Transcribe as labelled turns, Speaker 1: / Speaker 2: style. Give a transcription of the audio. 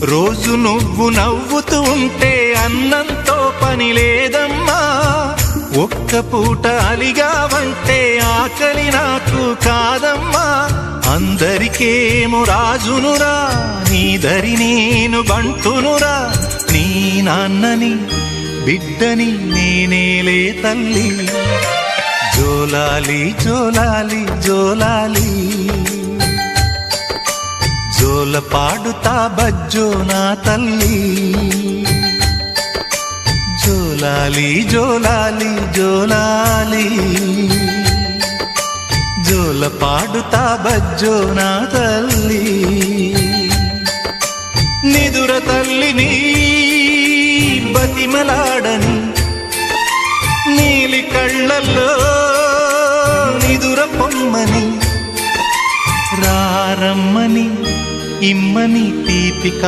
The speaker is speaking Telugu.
Speaker 1: రోజు నువ్వు నవ్వుతూ ఉంటే అన్నంతో పని లేదమ్మా. ఒక్క పూట అలిగావంటే ఆకలి నాకు కాదమ్మా. అందరికేమో రాజునురా, నీ దరి నేను బంటునురా. నీ నాన్నని బిడ్డని నేనేలే తల్లి. జోలాలి జోలాలి జోలాలి, జోల పాడుతా బజ్జో నా తల్లి. జోలాలి జోలాలి జోలాలి, జోల పాడుతా బజ్జో నా తల్లి. నిదుర తల్లిని బతిమలాడని, నీలి కళ్ళల్లో నిదుర పొమ్మని, రారమ్మని ఇమ్మని తీపిక